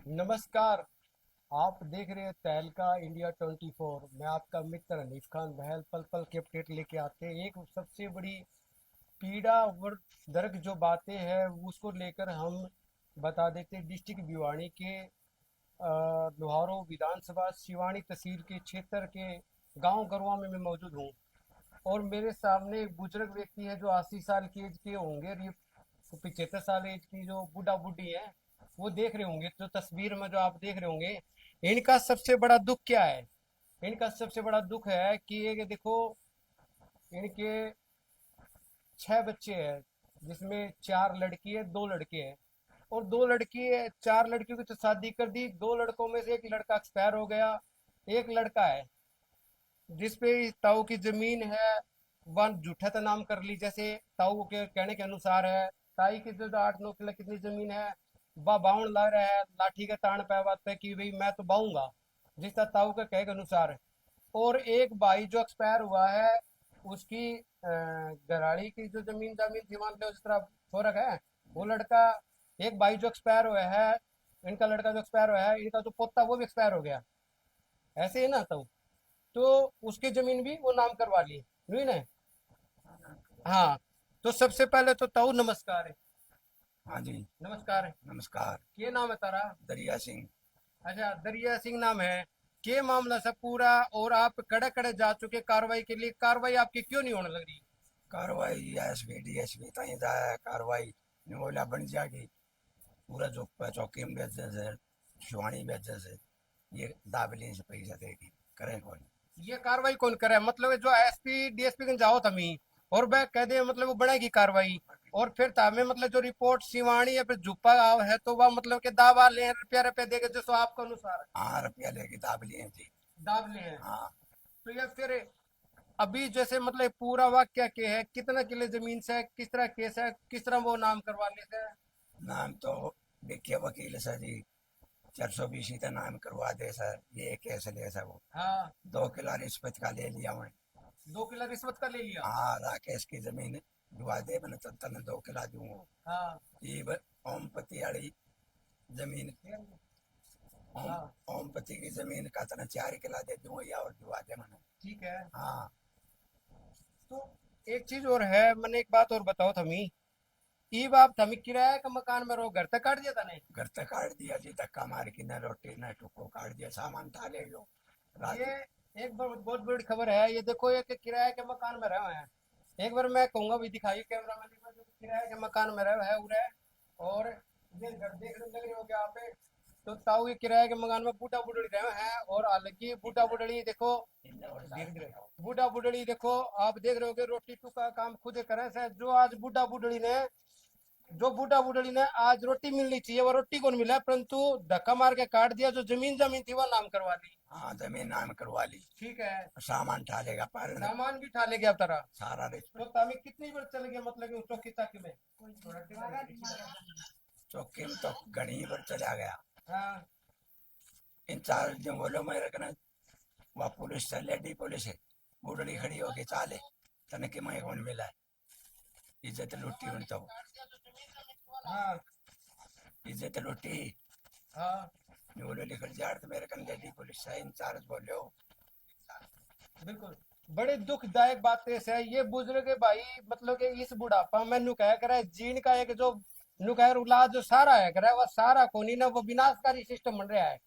नमस्कार। आप देख रहे हैं तहलका इंडिया 24। मैं आपका मित्र हनीफ खान बहल पल पल के अपडेट लेके आते हैं। एक सबसे बड़ी पीड़ा और दर्द जो बातें हैं उसको लेकर हम बता देते हैं। डिस्ट्रिक्ट भिवानी के लोहारो विधानसभा सिवानी तहसील के क्षेत्र के गांव गरवा में मैं मौजूद हूँ। और मेरे सामने एक बुजुर्ग व्यक्ति है जो 80 साल की एज के होंगे, और ये 75 साल एज की जो बूढ़ा बूढ़ी है वो देख रहे होंगे। जो तस्वीर में जो आप देख रहे होंगे, इनका सबसे बड़ा दुख क्या है? इनका सबसे बड़ा दुख है कि ये देखो, इनके 6 बच्चे हैं, जिसमें 4 लड़की है, 2 लड़के हैं। और 2 लड़की है, 4 लड़कियों की तो शादी कर दी, 2 लड़कों में से एक लड़का एक्सपायर हो गया। एक लड़का है जिसपे इस ताऊ की जमीन है, वन जूठा तो नाम कर ली। जैसे ताऊ के कहने के अनुसार है, ताई की जो 8-9 किलो कितनी जमीन है, बा बाउंड ला रहा है लाठी के तान पे बात पे कि भाई मैं तो बाऊंगा, जिस तरह ताऊ के कहे के अनुसार। और एक भाई जो एक्सपायर हुआ है, उसकी गराड़ी की जो जमीन जमीन थी मान लो जिस तरह हो रखा है, वो लड़का, एक भाई जो एक्सपायर हुआ है, इनका लड़का जो एक्सपायर हुआ है, इनका जो पोता वो भी एक्सपायर हो गया। ऐसे ही ना ताऊ, तो उसकी जमीन भी वो नाम करवा ली, हुई ना। हाँ, तो सबसे पहले तो ताऊ नमस्कार है। हाँ जी। नमस्कार है। नमस्कार। के नाम है तारा? दरिया सिंह। अच्छा, दरिया सिंह नाम है। के मामला सब पूरा, और आप कड़े कड़े जा चुके कार्रवाई के लिए, कार्रवाई आपकी क्यों नहीं होने लग रही? कार्रवाई एसपी डीएसपी ताई जाए कार्रवाई निमोला बन जाएगी। पूरा जो चौकी में बेच से शिवानी बेच से ये दाबली से पैसा देगी करें कौन। ये कार्रवाई कौन करे? मतलब जो एसपी डीएसपी के जाओ तमी, और वह कह दे मतलब वो बढ़ेगी कार्रवाई। और फिर तामे मतलब जो रिपोर्ट सिवानी या फिर जुप्पा आओ है तो वह मतलब के दावा ले रुपया रुपया देके जो सो आपके अनुसार 8 रुपया लेगी दाबली थी। दाब ले हैं। हाँ। तो ये फिर अभी जैसे मतलब पूरा वाक्य क्या है, कितना किले जमीन से है, किस तरह केस है, किस तरह वो नाम करवा लेते हैं? नाम तो विज्ञ वकील सर जी 420 का नाम करवा दे सर, ये कैस ले सर वो हाँ। 2 किलो रिश्वत का ले लिया मैं। 2 किलो रिश्वत का ले लिया। हाँ राकेश की जमीन दुआ दे मैंने तो तन 2 किलो दूंगा। हाँ। ये ओमपति वाली जमीन ओम हाँ। ओमपति की जमीन का तना 4 किला दे दूंगा या और दुआ दे मैंने। ठीक है। हाँ। तो एक चीज और है, मैंने एक बात और बताओ थमी। ई बाप थमी किराया का मकान में रहो, घर तक काट दिया था ने? घर तक काट दिया जी, धक्का मार के न रोटी न टुको काट दिया, सामान था ले लो ये रात। एक बहुत बड़ी खबर है। ये देखो, एक किराए के मकान में रहे हैं। एक बार मैं कहूंगा भी दिखाइए कैमरा मैन, एक बार जो किराए के मकान में रहे है उरे। और ये घर देखने लग रहे हो क्या आप? तो ताऊ ये किराए के मकान में बूढ़ा बुढ़ड़ी रहे हैं, और हालांकि बूढ़ा बुढ़ड़ी देखो, धीरे धीरे बूढ़ा बुढ़ड़ी देखो, आप देख रहे हो कि रोटी टुका काम खुद करे से। जो आज बूढ़ा बुढ़ड़ी ने, जो बूढ़ा बुढ़ड़ी ने आज रोटी मिलनी चाहिए वो रोटी कौन मिला, परंतु धक्का मार के काट दिया। जो जमीन जमीन थी वो नाम करवा ली। हाँ जमीन नाम करवा ली। ठीक है। सामान ठा लेगा पर सामान भी ठा ले गया तरह। सारा तो रिश्वत। तामी कितनी बार चल गया, मतलब कि उस चौकी चाकी में? चौकी में तो घड़ी पर चला गया। हाँ। इंचार्ज जो बोलो मैं रखना वह पुलिस से लेडी पुलिस है, बुढ़ड़ी खड़ी होके चाले तने के मैं कौन मिला है। इज्जत लुटी उन तो हाँ। इज्जत लुटी। हाँ। बोलो लिखल जाड़ तो मेरे कन लेडी पुलिस है इंचार्ज बोलो। बिल्कुल। बड़े दुखदायक बात है ये बुजुर्ग है भाई। मतलब कि इस बुढ़ापा में नु कह करे जीन का एक जो नु कह औलाद जो सारा है करे, वह सारा कोनी ना, वो विनाशकारी सिस्टम बन रहा है।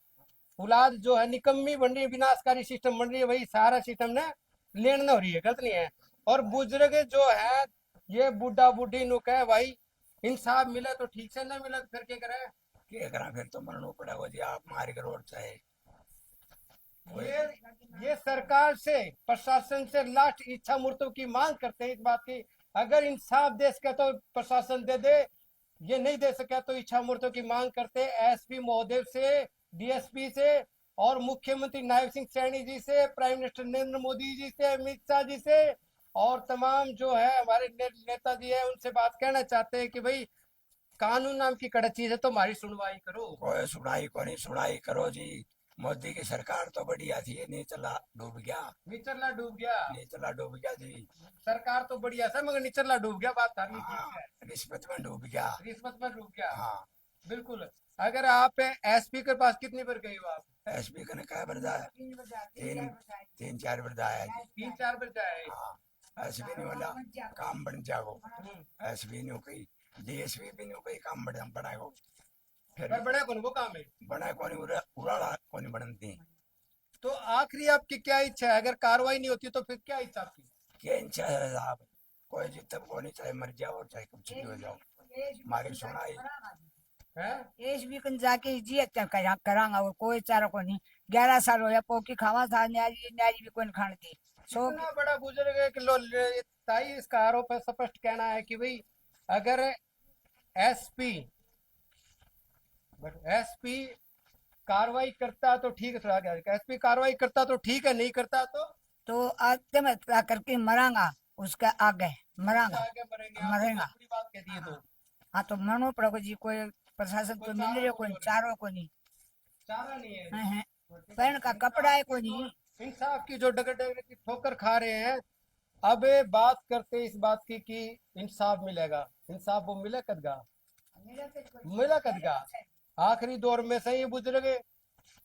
औलाद जो है निकम्मी बन रही है, विनाशकारी सिस्टम बन रही है, वही सारा सिस्टम ने लेन हो रही है, गलत नहीं है। और बुजुर्ग जो है, ये बूढ़ा बूढ़ी नु कहे भाई इंसाफ मिले तो ठीक से, ना मिले तो फिर क्या करे? क्या करा फिर तो मरना पड़ेगा जी, आप मार के रोड चाहे कोई। ये ये सरकार से, प्रशासन से लास्ट इच्छा मूर्तों की मांग करते हैं इस बात की। अगर इंसाफ दे सके तो प्रशासन दे दे, ये नहीं दे सके तो इच्छा मूर्तों की मांग करते हैं एसपी महोदय से, डीएसपी से, और मुख्यमंत्री नायब सिंह सैनी जी से, प्राइम मिनिस्टर नरेंद्र मोदी जी से, अमित शाह जी से, और तमाम जो है हमारे नेता जी है, उनसे बात कहना चाहते हैं कि भाई कानून नाम की कड़क चीज है, तो हमारी सुनवाई करो। कोई सुनाई को नहीं, सुनाई करो जी। मोदी की सरकार तो बढ़िया थी, ये नहीं चला डूब गया। निचला डूब गया। नहीं चला डूब गया जी। सरकार तो बढ़िया था मगर निचला डूब गया, बात सारी ठीक हाँ है। रिश्वत में डूब गया। रिश्वत में डूब गया। हाँ। बिल्कुल। अगर आप एसपी के पास कितनी बार गए हो आप? एसपी का ने क्या बरदा है, तीन तीन चार बरदा है जी। 3-4 बार जाए। हाँ एसपी ने बोला काम बन जाओ, हम्म, एसपी ने कही, डीएसपी भी ने कही काम बन बनाएगो, फिर पर बड़ा कौन वो काम है। बना कोनी उड़ा कोनी बनती। तो आखिरी आपकी क्या इच्छा है, अगर कार्रवाई नहीं होती तो फिर क्या इच्छा आपकी? क्या इच्छा है साहब, कोई जितना कोनी, चाहे मर जाओ चाहे कुछ भी हो जाओ, हमारी सुनाई है एस भी कन जाके जी अच्छा करांगा और कोई चारा को नहीं। 11 साल हो या पोकी खावा था न्यारी न्यारी भी कोई खान थी सो इतना बड़ा बुजुर्ग है कि ताई इसका आरोप है, स्पष्ट कहना है कि भाई अगर एसपी बट एसपी कार्रवाई करता तो ठीक है, एसपी कार्रवाई करता तो ठीक है, नहीं करता तो आते में करके मरांगा उसका आगे मरांगा आगे मरेंगे। आपने मरेगा। बहुत बड़ी बात कह दी है तो हाँ तो मनो पड़ेगा जी, कोई प्रशासन कोई तो मिल चारा रहे को कोई नहीं हो रहा, चारों को नहीं चारा नहीं है। है पहन का कपड़ा है को नहीं। इंसाफ की जो डगर डगर की ठोकर खा रहे हैं। अब ये बात करते इस बात की कि इंसाफ मिलेगा, इंसाफ वो मिले कदगा, मिला कदगा आखिरी दौर में से ये बुजुर्ग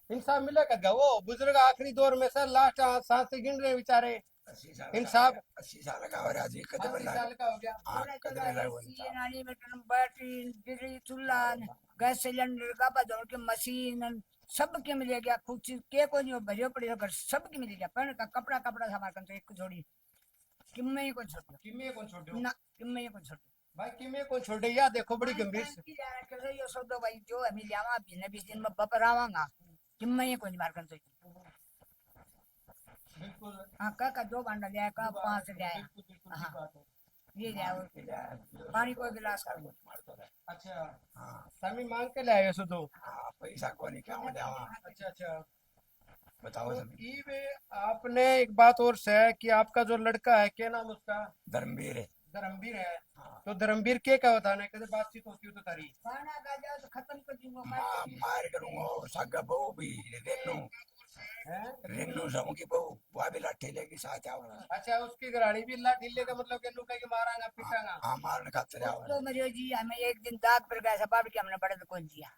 इंसाफ मिला कदगा, वो बुजुर्ग आखिरी दौर में से लास्ट सांसें गिन रहे हैं बेचारे। 80 साल इंसाफ का, 80 साल का हो रहा जी, कदम 80 बना साल का हो गया। हाँ कदम बना वो इंसान। नानी में बैटरी बिजली चूल्हा गैस सिलेंडर का बदल के मशीन सब के मिल गया, कुछ चीज के को नहीं भरियो पड़ी अगर सब के मिल गया। पहन का कपड़ा कपड़ा हमारे कन तो एक जोड़ी किम्मे ही को छोड़ किमे कौन छोड़ो ना किम्मे ही को छोड़ भाई, किमे कौन छोड़े या देखो बड़ी गंभीर यो सौदो भाई जो हमें लियावा भी 20 दिन में बपरावांगा किम्मे ही को नहीं मार कन तो बिल्कुल हाँ का 2 बांडा लिया का 5 लिया बिल्कुल बिल्कुल ठीक हाँ बात है। ये लिया और पानी को गिलास कर अच्छा हाँ स्वामी मांग के ले आए सो दो। हाँ पैसा कोनी क्या हो जावा, अच्छा अच्छा। बताओ तो तुम। ई वे आपने एक बात और से है कि आपका जो लड़का है, क्या नाम उसका? धर्मवीर है। धर्मवीर है। हाँ तो धर्मवीर के क्या बताना है, कदे बातचीत होती हो तो तारी खाना खा जाओ तो खत्म कर दूंगा मार करूंगा सगा बहू भी रेनू, है। रेनू समूह की बहू वह भी लाठी लेके साथ आओ। अच्छा उसकी घराड़ी भी ला ढीले का मतलब के लुका के मारांगा पीटांगा। हाँ मारने खातिर आओ। तो मेरे जी हमें एक दिन दाग पर गया था बाबू के हमने बड़े को दिया।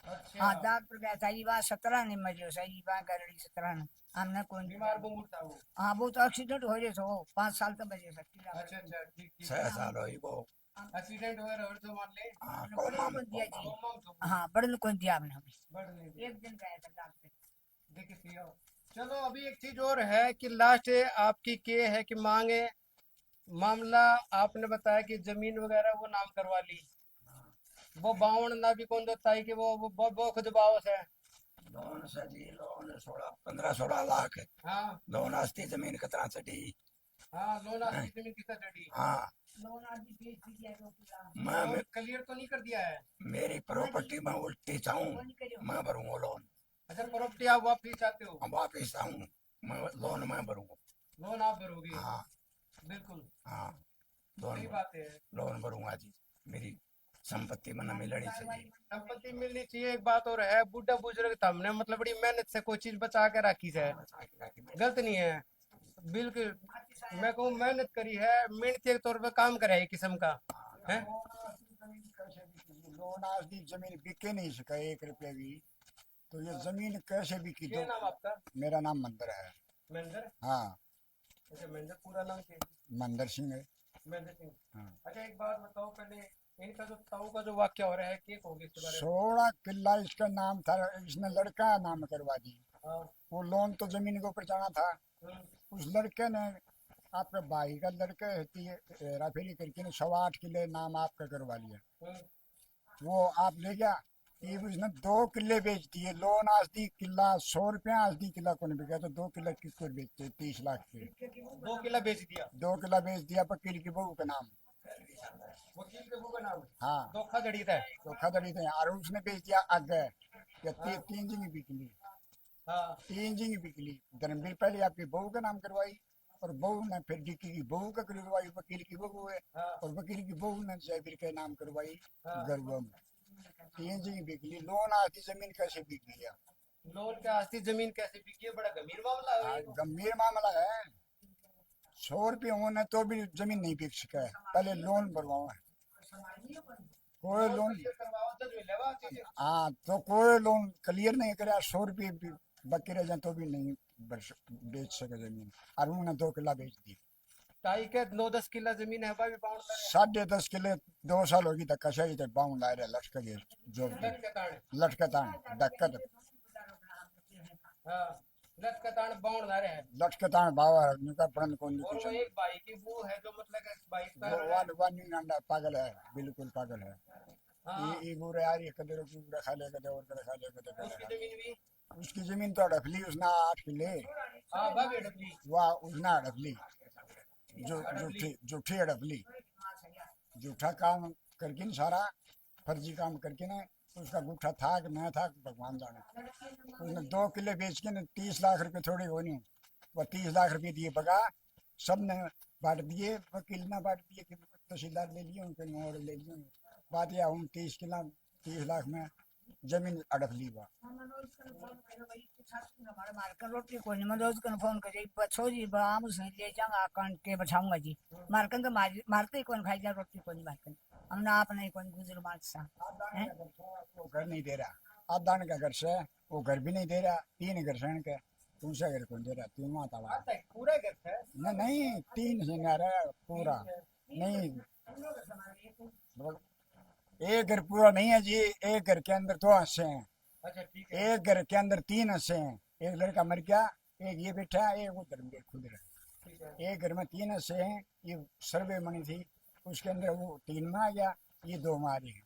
अच्छा हाँ दाग पर गया था ये बात 17 ने मरियो सही बात करड़ी 17 ने हमने कौन बीमार बुमूर था वो। हाँ वो तो एक्सीडेंट हो रहे थे वो 5 साल तक बजे सकती अच्छा अच्छा ठीक ठीक। 6 साल हुई वो। एक्सीडेंट हुआ और तो मान ले हाँ बड़े कोमाम को दिया जी। कोमम तो हाँ बड़े को दिया हमने बढ़ नहीं दिया। एक दिन गया था दाग पे देखिए पियो। चलो अभी एक चीज और है कि लास्ट आपकी के है कि मांगे मामला आपने बताया कि जमीन वगैरह वो नाम करवा ली, वो बावण ना भी कौन देता है कि वो खुद बावस है। लोन से जी लोन 15-16 लाख हाँ लोन आस्ती जमीन कतरा चढ़ी। हाँ लोन आस्ती जमीन कितना चढ़ी? हाँ लोन आदमी बेच दिया तो मैं क्लियर तो नहीं कर दिया है। मेरी प्रॉपर्टी में उल्टी चाहूँ मैं भरूंगा लोन, अच्छा प्रॉपर्टी आप वापस चाहते हो? हम वापिस आऊँ मैं लोन मैं भरूंगा। लोन आप भरोगे? हाँ बिल्कुल हाँ लोन सही बात है। लोन भरूंगा जी, मेरी संपत्ति में न मिलनी चाहिए। संपत्ति मिलनी चाहिए। एक बात और है, बूढ़ा बुजुर्ग तो हमने मतलब बड़ी मेहनत से कोई चीज बचा के रखी है, गलत नहीं है बिल्कुल। मैं कहूँ मेहनत करी है, मेहनती के तौर पे काम करे एक किस्म का है। लोन आज दी जमीन बिके नहीं सका 1 रुपया भी, तो ये जमीन कैसे बिकी? क्या दो नाम आपका? मेरा नाम मंदर है। महेंद्र। हाँ अच्छा महेंद्र पूरा नाम क्या है? मंदर सिंह है। महेंद्र सिंह। हाँ। अच्छा एक बात बताओ पहले, इनका जो ताऊ का जो वाक्य हो रहा है क्या कहोगे इसके बारे में? 16 किला इसका नाम था, इसने लड़का नाम करवा दी। हाँ, वो लोन तो जमीन के ऊपर जाना था, हम्म, उस लड़के ने आपके भाई का लड़के राफेली करके ने 8.25 किले नाम आपका करवा लिया। हम्म, वो आप ले गया ये उसने 2 किले बेच दिए। लोन आज दी किला 100 रुपया, आज दी किला को नहीं बिका, तो 2 किला किसको बेचते 30 लाख के। 2 किला बेच दिया 2 किला बेच दिया वकील की बहू का नाम। वकील के मुंह का नाम हाँ धोखाधड़ी था। तो खदड़ी थे और उसने बेच दिया आगे या 3 जिंगी बिकली, हाँ 3 जिंगी बिकली। धर्मवीर पहले आपकी बहू का नाम करवाई और बहू ने फिर डिक्की की बहू का करवाई, वकील की बहू है, हाँ और वकील की बहू ने जयवीर का नाम करवाई हाँ। गरुआ में। 3 जिंगी बिकली। लोन आती जमीन कैसे बिक गया? लोन के आस्ती जमीन कैसे बिकी है, बड़ा गंभीर मामला है ये तो। गंभीर मामला है। 100 रुपये होने तो भी जमीन नहीं बिक सका है, पहले लोन भरवाओ है। कोई लोन क्लियर करवाओ तो जो लेवा चीजें हाँ तो कोई लोन क्लियर नहीं करे 100 रुपये भी बाकी रह जाए तो भी नहीं बेच सके जमीन और उन्होंने 2 किला बेच दी। ताई के 9-10 किला जमीन है भाई बाउंड करे 10.5 किले 2 साल होगी तो कशाई तो बाउंड आ रहा लटक गए जो लट के ताण लटकता डक्कत हाँ लट के ताण बाउंड आ रहे हैं लटकता बाबा निका पड़न कौन और वो एक भाई की वो है जो मतलब कि भाई वो का वन वन अंडा पागल है बिल्कुल पागल है हाँ ये बुरे यार ये कदर की बुरा खा ले कदर और खा ले उसकी कदर जमीन भी उसकी जमीन तो अड़फली उसने 8 किले हाँ भाभी डबली वाह उसने अड़फली जो झूठी अड़फली झूठा काम करके न सारा फर्जी काम करके ना उसका गुठा था कि नहीं था भगवान जाने उसने 2 किले बेच के न 30 लाख रुपए थोड़े हो नहीं वो 30 लाख रुपए दिए बगा सब ने बांट दिए वकील ने बांट दिए कि तहसीलदार ले लिए उनके मोड़ ले लिए बात यह हम 30 लाख में जमीन अड़प ली बा मारकर रोटी कोई नहीं मैं रोज कन फोन करे बच्चो जी आम से ले जाऊंगा अकाउंट के बैठाऊंगा जी मारकन तो मारते ही कौन खाई जा रोटी कोई नहीं मारकन हमने आप नहीं कौन गुजर मार सा वो घर नहीं दे रहा आदान का घर से वो घर भी नहीं दे रहा 3 घर से के दूसरा घर कौन दे रहा 3वां ताला आता है पूरा घर है नहीं 3 से आ रहा पूरा नहीं एक घर पूरा नहीं है जी एक घर के अंदर 2 हिस्से हैं अच्छा ठीक है एक घर के अंदर 3 हिस्से हैं एक लड़का मर गया एक ये बैठा है एक उधर खुद रहा ठीक है एक घर में 3 हिस्से हैं ये सर्वे मनी थी उसके अंदर वो 3 में आ गया ये 2 में आ रही है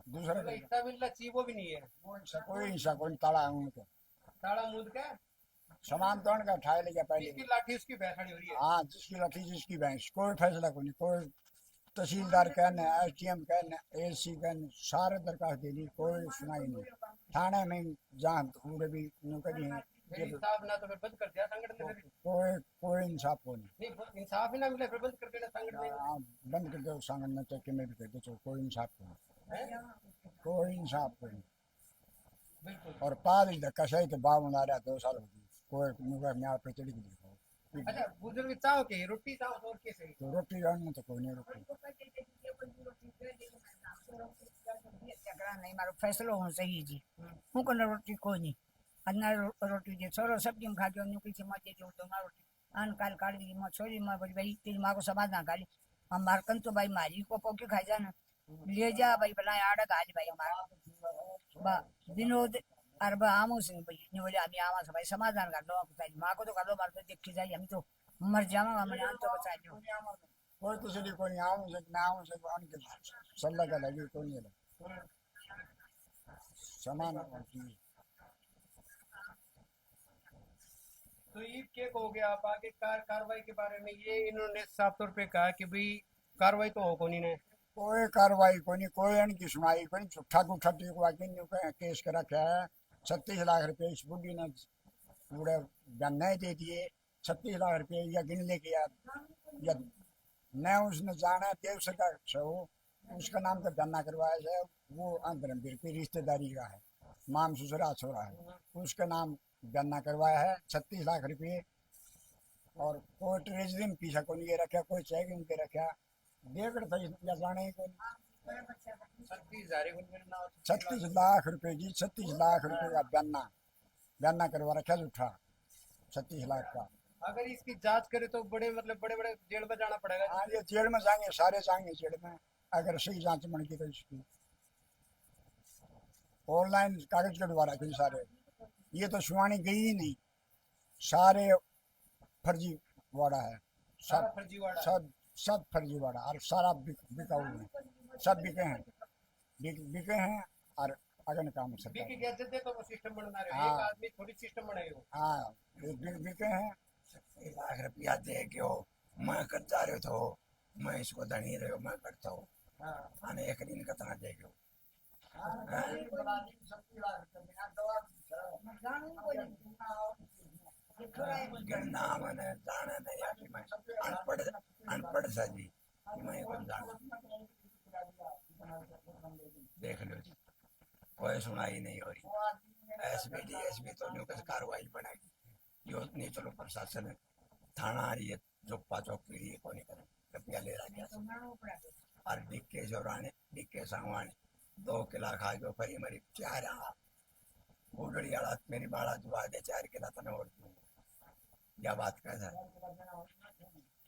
दूसरा मतलब घर इतना मिलना चाहिए वो भी नहीं है कोई हिस्सा कोई ताला है उनको ताड़ा मुद का सामान तो उनका उठाए ले गया पहले इसकी लाठी उसकी बैठड़ी हो रही है हाँ जिसकी लाठी जिसकी भैंस कोई फैसला कोई नहीं कोई तहसीलदार कहने SDM कहने AC कहने सारे दरखास्त दे दी कोई सुनाई नहीं थाने में जहाँ पूरे भी नौकरी है फिर इंसाफ ना तो फिर बंद कर दिया संगठन ने फिर। कोई इंसाफ को नहीं नहीं इंसाफ ही ना मिले फिर बंद कर देना संगठन ने हाँ, बंद कर दो संगठन चक्के में भी कर दो कोई इंसाफ को नहीं हैं? कोई इंसाफ को नहीं बिल्कुल और पाल धक्का सही तो बावन आ रहा 2 साल हो गई कोई मुझे मैं पे चढ़ी के देखो अच्छा बुजुर्ग चाहो के रोटी चाहो तो और कैसे तो रोटी जानने तो कोई नहीं रोटी नहीं मारो फैसलो होना चाहिए जी हूँ को रोटी कोई नहीं अन्ना रोटी जे छोरो सब्जी में खा गयो न्यू किसी मजे जो तो मारो रोटी आन काल काढ़ दी मैं छोरी मैं भाई तेरी माँ को समाधान काली हम मारकन तो भाई मारी को पोके खाई जा ना ले जा भाई बनाए आड़ा गाली भाई हमारा बा विनोद अरब आमो से भाई ने बोले अभी आमा से भाई समाधान कर लो भाई माँ को तो कर लो मार तो देख के जाइए हम तो मर जावा हमने आन तो बचा लो कोई तो सीधी कोई नहीं आऊँ से ना आऊँ से उनके सल्ला का लगी कोई नहीं लगा समान होती है तो ये क्या कहोगे आप आगे कार्रवाई के बारे में ये इन्होंने साफ तौर पे कहा कि भाई कार्रवाई तो हो कोनी ने कोई कार्रवाई कोई नहीं कोई इनकी सुनाई कोई नहीं झूठा गुठा टिकवा के केस कर रखा है 36 लाख रुपए इस बुढ़ी ने पूरे गन्ने दे दिए 36 लाख रुपए या गिन ले गया या न उसने जाना देव सका उसका नाम तो गन्ना करवाया है वो अंतरमवीर की रिश्तेदारी का है माम ससुरा छोरा है उसका नाम गन्ना करवाया है 36 लाख रुपए और कोई ट्रेजरी में पीछा को नहीं रखा कोई चेकिंग पे रखा देख रहा था या जाने ही कोई 36 लाख रुपए जी 36 लाख रुपए का गन्ना करवा रखा झूठा 36 लाख का अगर इसकी जांच करे तो बड़े मतलब बड़े बड़े जेल में जाना पड़ेगा हाँ ये जेल में जाएंगे सारे जाएंगे जेल में अगर सही जांच बन गई तो इसकी ऑनलाइन कागज कटवा रखे सारे ये तो सुहानी गई ही नहीं सारे फर्जी वाड़ा है सारा सब फर्जीवाड़ा सब फर्जीवाड़ा और सारा बिकाऊ है सब बिके हैं और अगन काम बीके सरकार गया जल्दी तो वो सिस्टम बनना रहे हाँ। एक आदमी थोड़ी सिस्टम बनाएगा हाँ बिके हैं 1 लाख रुपया दे के हो मैं करता रहे तो मैं इसको धनी रहे मैं करता हूँ हाँ आने एक दिन कतना दे गयो गिरना मैंने जाने नहीं आके मैं अनपढ़ सा जी कि मैं कौन जाना देख लो जी कोई सुनाई नहीं हो रही SB तो न्यू कैसे कार्रवाई बनाएगी जो नहीं चलो प्रशासन थाना आ रही है चौकी रही है कौन करे रुपया ले रहा है और DK जो राने डिक्के सामान 2 किला खा गयो फरी मरी 4 बूढ़ड़ी वाला मेरी बाड़ा जुआ दे 4 किला तने और दूँ। क्या बात कर है।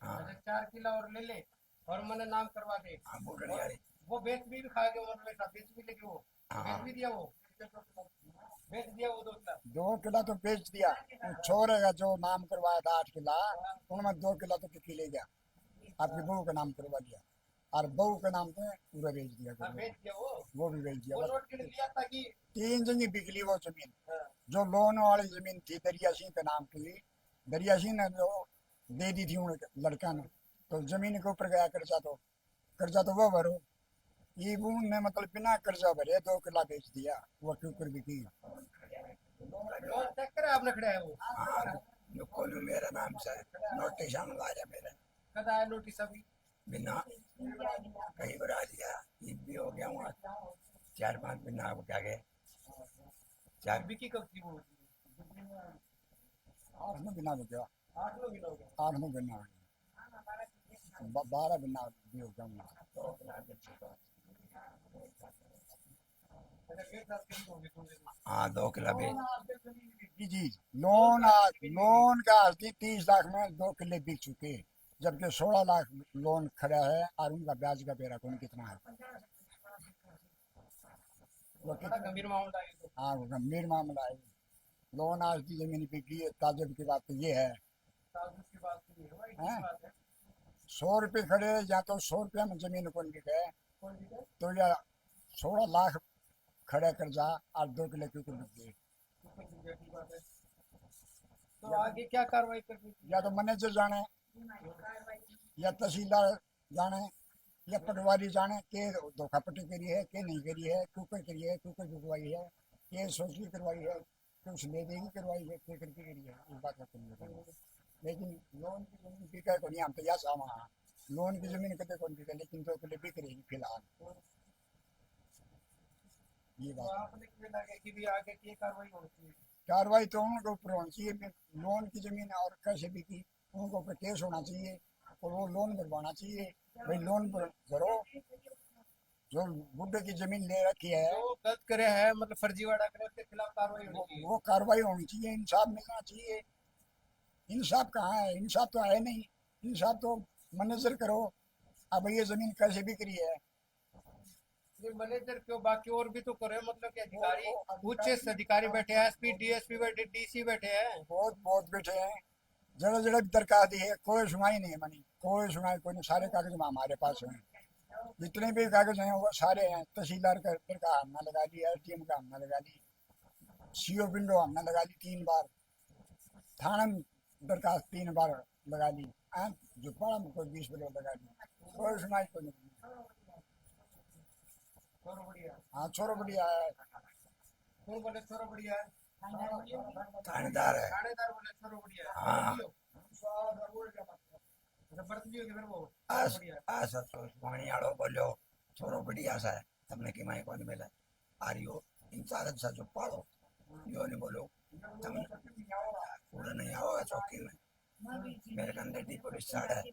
हाँ अच्छा 4 किलो और ले ले और मैंने नाम करवा दे। हाँ बूढ़ड़ी वाली वो बेच भी खा गए मतलब ऐसा बेच भी लेके वो हाँ। बेच भी दिया वो बेच दिया वो 2 किलो 2 किला तो बेच दिया। वो छोरे का जो नाम करवाया था 8 किला, उनमें 2 किला तो टिक्की ले गया, आपकी बहू का नाम करवा दिया, और बहू के नाम पे पूरा बेच दिया हाँ, बेच दिया वो भी बेच दिया। वो बस नोट के लिए लिया था कि 3 जगह बिकली वो जमीन। हाँ, जो लोन वाली जमीन थी दरिया सिंह के नाम की, दरिया सिंह ने जो दे दी थी उन लड़का ने, तो जमीन के ऊपर गया कर्जा तो वो भरो। ये बून ने मतलब बिना कर्जा भरे 2 किला बेच दिया, वो क्यों बिकी। लोन चेक करे आपने खड़ा है वो हाँ नुको नु मेरा नाम से नोटिस आ जा मेरे कद आया नोटिस अभी बिना कई बार आ लिया ये भी हो गया वहाँ 4-5 बिना हो क्या गए 4 बिकी कब थी वो 8 बिना हो गया, 8 किलो हो गया 8 बिना हो गया, 12 बिना भी हो गया उनका। तो बिना बेचे तो अच्छा 1.5 साल के लिए हो गए तुमने हाँ 2 किला बेच जी लोन का आज 30 लाख में 2 किले बिक चुके, जबकि 16 लाख लोन खड़ा है और उनका ब्याज का बेरा कौन कितना है। वो बड़ा गंभीर मामला है ये तो हाँ वो गंभीर मामला है। लोन आज की जमीन बिकी है, ताजुब की बात तो ये है। ताजुब की बात नहीं है भाई हैं? की बात है 100 रुपये खड़े या तो 100 रुपये में जमीन कौन बिके, कौन सी है? तो या 16 लाख खड़े कर जा और 2 किले क्यों बिक गए। की बात है तो आगे क्या कार्रवाई करनी चाहिए या तो मैनेजर जाने, या तहसीलदार जाने, या पटवारी जाने के धोखापट्टी करी है के नहीं करी है, क्यों करी है, क्यों बिकवाई है, ये सोच के करवाई है, कुछ ले देगी करवाई है, के करके करी है, इस बात का तुम बताओ। लेकिन लोन की जमीन बिका को नहीं, हम तो यह वहाँ लोन की जमीन कदे कौन बिका, लेकिन 2 किले बिक रही फिलहाल। ये तो बात आपने क्यों लगे कि भी आगे की कार्रवाई होनी चाहिए कार्रवाई तो उनके ऊपर होनी चाहिए। लोन की जमीन और कैसे बिकी उनके ऊपर केस होना चाहिए, और वो लोन भरवाना चाहिए। भाई लोन भरो, जो बुढ़े की जमीन ले रखी है जो गलत करे है मतलब फर्जीवाड़ा करे उसके खिलाफ कार्रवाई होनी चाहिए वो कार्रवाई होनी चाहिए, इंसाफ मिलना चाहिए। इंसाफ कहाँ है, इंसाफ तो है नहीं। इंसाफ तो मैनेजर करो, अब ये जमीन कैसे बिक रही है। ये मैनेजर क्यों बाकी और भी तो करे मतलब कि अधिकारी वो उच्च अधिकारी बैठे हैं एसपी डीएसपी बैठे डीसी बैठे हैं बहुत बैठे हैं, जरा जरा भी दरकार दी है, कोई सुनाई नहीं मनी, कोई सुनाई कोई नहीं। सारे कागज हमारे पास हैं, जितने भी कागज हैं वो सारे हैं। तहसीलदार का हमने लगा ली, एसडीएम का हमने लगा ली, सीओ विंडो हमने लगा ली 3 बार, थाना में दरखास्त 3 बार लगा ली, जो पड़ा में कोई 20 बार लगा ली, कोई सुनाई कोई नहीं। छोरो बढ़िया हाँ छोरो बढ़िया है, कौन बोले छोरो बढ़िया है थानेदार है थानेदार बोले छोरो बढ़िया है हाँ। अच्छा बर्त भी होगी फिर वो आज बढ़िया आज सब तो वाणी आड़ो बोलो छोरो बढ़िया सा है तमने की माई कौन मिला आ रही हो इंसान सा जो पाड़ो यो नहीं बोलो तुम पूरा नहीं आओगे चौकी में मेरे कंधे डी पुलिस साड़ है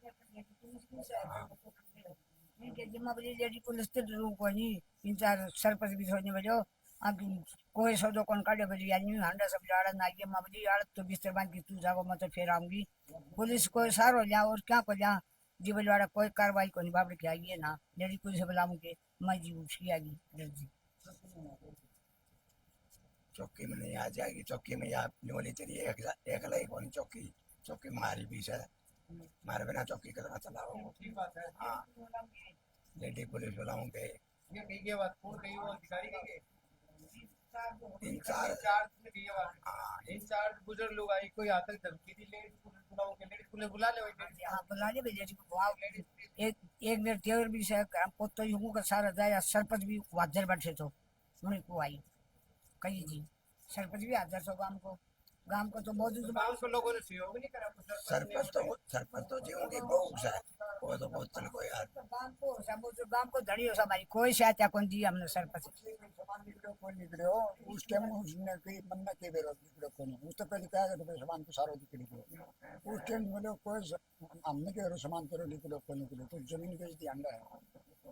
इनके जिम्मेवारी लेडी पुलिस तो रूम को नहीं इंचार्ज सरपंच भी छोड़ने बजो अब कोई सौदो कौन काटे बजी आदमी हंडा सब जाड़ा ना ये मबजी आड़ तो बिस्तर बांध के तू जागो मैं तो फिर आऊंगी पुलिस कोई सारो जा और क्या को जा जीवल वाला कोई कार्रवाई को नहीं बाबड़ के आइए ना लेडी पुलिस बुलाऊंगे मैं जी उसकी आगी जल्दी चौकी में नहीं आ जाएगी चौकी में या बोली तेरी एक लाई कौन चौकी चौकी मारी भी है मारे बिना चौकी करना चलाओ ठीक बात है हाँ लेडी पुलिस बुलाऊंगे ये कही गई बात कौन कही वो अधिकारी कही इंचार्ज इंचार्ज ने कही बात हाँ इंचार्ज गुजर लोग आई कोई आता धमकी दी लेडी पुलिस बुलाओगे लेडी पुलिस बुला ले लेडी हाँ बुला ले लेडी को बुलाओ एक एक मेरे देवर भी से को तो यूं का सारा जाया सरपंच भी हाजिर बैठे तो उन्हें को आई कही जी सरपंच भी हाजिर सो गांव को तो मौजूद गांव के लोगों ने सहयोग नहीं करा सरपंच तो जीवन की बहुत है वो तो बहुत तन को यार गांव को धड़ी हो हमारी कोई शायद कौन दी हमने सरपंच सामान निकलो कोई निकलो उस टाइम उसने कोई मन्ना के बेरो निकलो कोई नहीं, उस तो पहले क्या करते सामान तो सारो निकल गयो उस टाइम बोलो कोई हमने के सामान करो निकलो कोई निकलो तो जमीन बेच दी अंडा है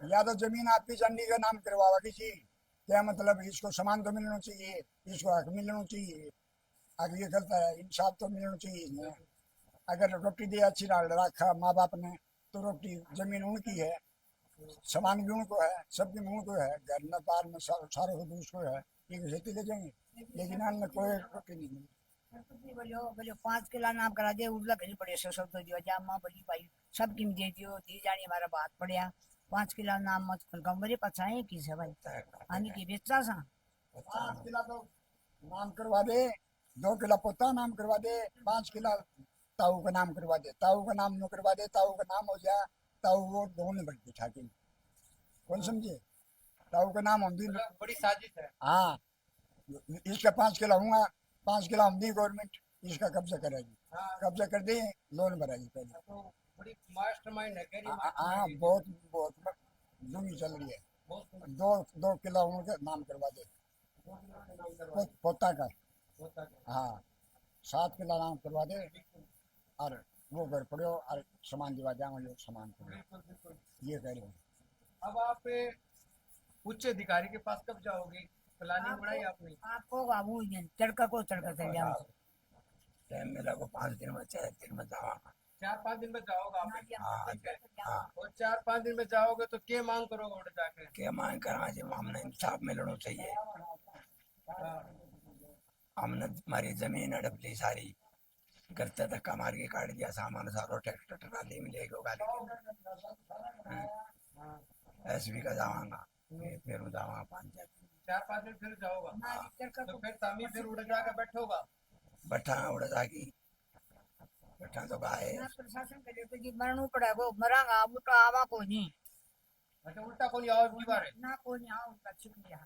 या तो जमीन आपकी चंडी का नाम करवावा किसी, क्या मतलब इसको सामान तो मिलना चाहिए, इसको हक मिलना चाहिए। अगर ये करता है इंसाफ तो मिलना चाहिए इसमें। अगर रोटी दी अच्छी डाल रखा माँ बाप ने तो रोटी जमीन उनकी है, सामान भी उनको है, सबकी उनको है, घर में पार में सारे खुद उसको है, ये खेती ले जाएंगे। लेकिन अन्य कोई रोटी नहीं मिली। बोलो बोलो 5 किलो नाम करा दे उर्ला घरी पड़े सो सब तो दियो जा मां बड़ी भाई सब किम दे दियो दी जानी हमारा बात पड़या 5 किलो नाम मत कम बड़े पछाए की से भाई आनी की बेचा सा 5 किलो तो नाम करवा दे, 2 किलो पोता नाम करवा दे, 5 किलो ताऊ का नाम करवा दे, ताऊ का नाम नो करवा दे, ताऊ का नाम हो जाए, ताऊ वो दोनों बढ़ बिठा के, कौन समझे, ताऊ का नाम हम भी मतलब बड़ी साजिश है। हाँ, इसका 5 किलो होगा, 5 किलो हम दी गवर्नमेंट इसका कब्जा करेगी, हाँ, कब्जा कर दे लोन भरेगी पहले। तो बड़ी मास्टरमाइंड है, गहरी हाँ मास्टरमाइंड है। बहुत बहुत जूनी चल रही है। बहुत सुंदर। 2 किलो उनका नाम करवा दे, नाम करवा पोता का। होता है। हाँ, 7 किलो नाम करवा दे और वो घर पड़ो और सामान दिवा जाओ सामान पड़ो, बिल्कुल बिल्कुल। ये कह रहे हो। अब आप उच्च अधिकारी के पास कब जाओगे? प्लानिंग बनाई आपने? आपको बाबू तड़का को तड़का चल जाओ टाइम मिला को 5 दिन में 4 दिन में जावा। 4-5 दिन में जाओगे आप? हाँ ठीक है। हाँ, और 4-5 दिन में जाओगे तो क्या मांग करोगे उधर जाके? क्या मांग करा जी, हमने इंसाफ मिलना चाहिए। हाँ, हमने हमारी जमीन हड़प ली सारी, करते धक्का मार के काट दिया, सामान सारो ट्रैक्टर ट्राली में लेके गाली हाँ। एसबी का जावांगा, फिर जावा पंचायत 4-5 दिन फिर जाओगा तो फिर तामी फिर उड़ जाकर बैठोगा। बट्ठा उड़ जागी, बट्ठा तो गाय प्रशासन के लिए तो जी मरणू पड़ा वो मरांगा वो तो आवा को नहीं अच्छा, उल्टा कौन आओ की बार है? ना को नहीं आओ का शुक्रिया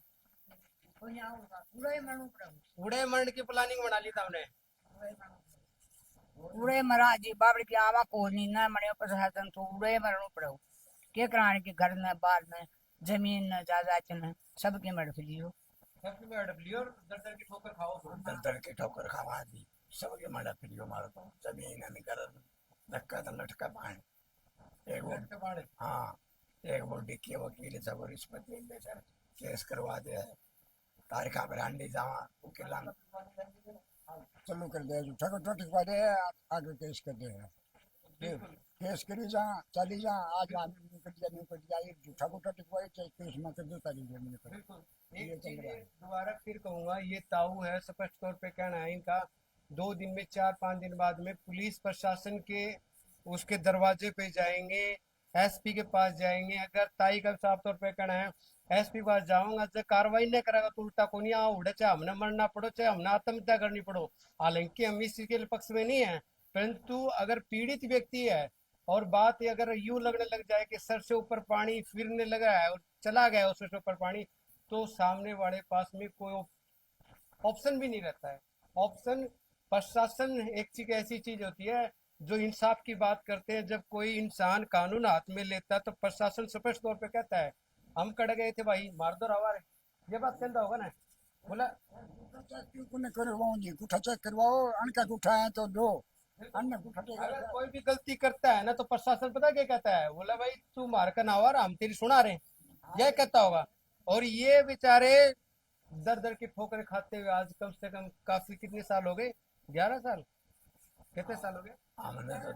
को नहीं आओगा पूरे मरणू पड़ा उड़े मरण की प्लानिंग बना ली था हमने। पूरे मरा जी बाबड़ की आवा को नहीं ना मरे प्रशासन तो उड़े मरणू पड़ो के कराने के घर में बाहर में जमीन जायदाद में सबके मर फिलियो सबकी में हड़प ली और दर की ठोकर खाओ तो। दर दर के ठोकर खावा दी, सबके मारा फिर मारो तो जमीन कर धक्का तो लटका पाए एक वो। लट के बाड़े। हाँ, एक वो डिक्की वकील सब रिश्वत ले ले सर केस करवा दे, तारीखा पर अंडी जावा उकेला चलो कर दे झूठा को तो ठिकवा दे, आगे केस कर दे, बिल्कुल केस करी जा चली जा, आज आदमी निकल जाए झूठा को तो ठिकवाई केस में कर दो तारी जमीन पर। बिल्कुल। ये एक चल चीज रहा है। दोबारा फिर कहूंगा, ये ताऊ है स्पष्ट तौर पे कहना है इनका 2 दिन में 4-5 दिन बाद में पुलिस प्रशासन के उसके दरवाजे पे जाएंगे, एसपी के पास जाएंगे। अगर ताई का साफ तौर पे कहना है एसपी के पास जाऊंगा, जब कार्रवाई नहीं करेगा तो उल्टा को नहीं आओ उड़े, चाहे हमने मरना पड़ो चाहे हमने आत्महत्या करनी पड़ो। हालांकि हम इस चीज के पक्ष में नहीं है, परंतु अगर पीड़ित व्यक्ति है और बात अगर यूं लगने लग जाए कि सर से ऊपर पानी फिरने लगा है और चला गया उस सर से ऊपर पानी, तो सामने वाले पास में कोई ऑप्शन भी नहीं रहता है। ऑप्शन प्रशासन एक चीज ऐसी चीज होती है जो इंसाफ की बात करते हैं। जब कोई इंसान कानून हाथ में लेता है तो प्रशासन स्पष्ट तौर पे कहता है हम कट गए थे भाई मार दो रवा रे, ये बात कहता होगा ना। बोला क्यों को नहीं करवाओ जी, गुठा चेक करवाओ, अनका गुठा है तो दो, अन्य गुठा चेक अगर कोई भी गलती करता है ना तो प्रशासन पता क्या कहता है, बोला भाई तू मार कर ना हुआ हम तेरी सुना रहे, यह कहता होगा। और ये बेचारे दर दर की ठोकरें खाते हुए आज कम से कम काफी कितने साल हो गए, 11 साल, कितने साल हो गए? हमने तो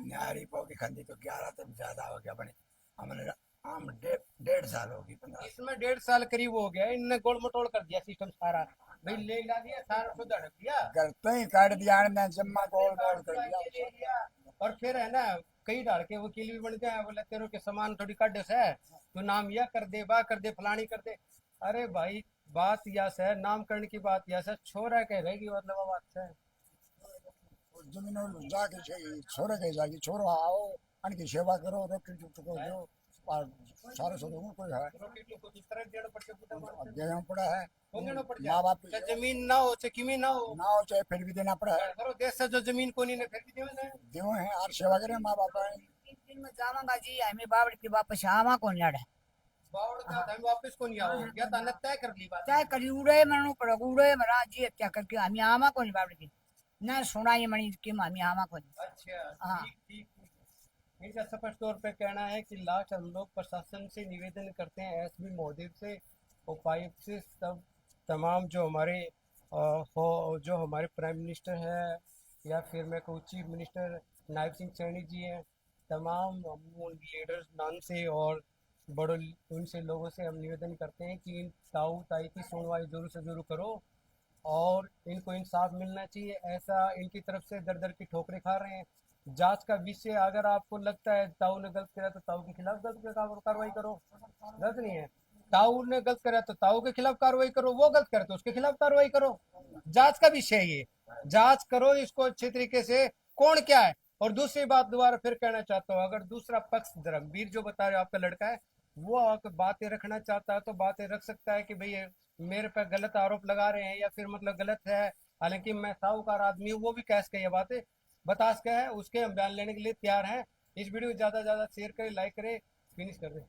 न्यारी पो की खंडी तो 11 तो ज्यादा हो गया बने, हमने हम 1.5 साल होगी 15 इसमें 1.5 साल करीब हो गया, इनने गोल मटोल कर दिया सिस्टम सारा, भाई ले ला दिया सारा खुद हड़प दिया, करते ही काट दिया ने जम्मा गोल गोल कर दिया। ले लिया। और फिर है ना कई डाल के वकील भी बन गया, बोले तेरे के सामान थोड़ी काटे से तू नाम यह कर दे बा कर दे फलानी कर दे। अरे भाई बात यस है, नामकरण की बात यस है, छोरा कह रहेगी मतलब बात है। जमीन जाके छोरे के जागी छोरो आओ अनकी सेवा करो, रोटी टुक को दो और सारे सो कोई है रोटी को दूसरी तरफ देना पड़ता है, अब देना पड़ा है, देना पड़ माँ बाप चाहे जमीन ना हो चाहे किमी ना हो, ना हो चाहे फिर भी देना पड़ा है, करो देश से जो जमीन को नहीं ना फिर भी देना है। देव है और सेवा करें माँ बाप है। 3 दिन में जावांगा जी हमें बाबड़ की वापस आवा को लड़ बावड़ का हम वापस को नहीं आओ, या तो हमने तय कर ली बात। चाहे करी उड़े मरणू पड़ो उड़े मरा जी हत्या करके हमें आवा को नहीं बाबड़ की ना सुनाई मणि की हमें आवा को नहीं अच्छा हाँ। ठीक ठीक ठीक। इनका स्पष्ट तौर पे कहना है कि लास्ट हम लोग प्रशासन से निवेदन करते हैं, एसपी महोदय से, उपायुक्त से, सब तमाम जो हमारे जो हमारे प्राइम मिनिस्टर है या फिर मैं कहूँ चीफ मिनिस्टर नायब सिंह सैनी जी हैं, तमाम हम उन लीडर्स नाम से और बड़े उनसे लोगों से हम निवेदन करते हैं कि इन ताऊ ताई की सुनवाई जरूर से जरूर करो और इनको इंसाफ मिलना चाहिए। ऐसा इनकी तरफ से दर दर की ठोकरें खा रहे हैं। जांच का विषय अगर आपको लगता है ताऊ ने गलत किया तो ताऊ के खिलाफ गलत कार्रवाई करो, गलत नहीं है। ताऊ ने गलत करा तो ताऊ के खिलाफ कार्रवाई करो, वो गलत करे तो उसके खिलाफ कार्रवाई करो। जांच का विषय है ये, जांच करो इसको अच्छे तरीके से कौन क्या है। और दूसरी बात दोबारा फिर कहना चाहता हूँ, अगर दूसरा पक्ष धर्मवीर जो बता रहे हो आपका लड़का है, वो आके बातें रखना चाहता है तो बातें रख सकता है कि भाई मेरे पे गलत आरोप लगा रहे हैं या फिर मतलब गलत है, हालांकि मैं साहूकार आदमी हूँ, वो भी कह सके ये बातें बता सके है, उसके हम बयान लेने के लिए तैयार हैं। इस वीडियो को ज़्यादा से ज़्यादा शेयर करें, लाइक करें, फिनिश कर दें।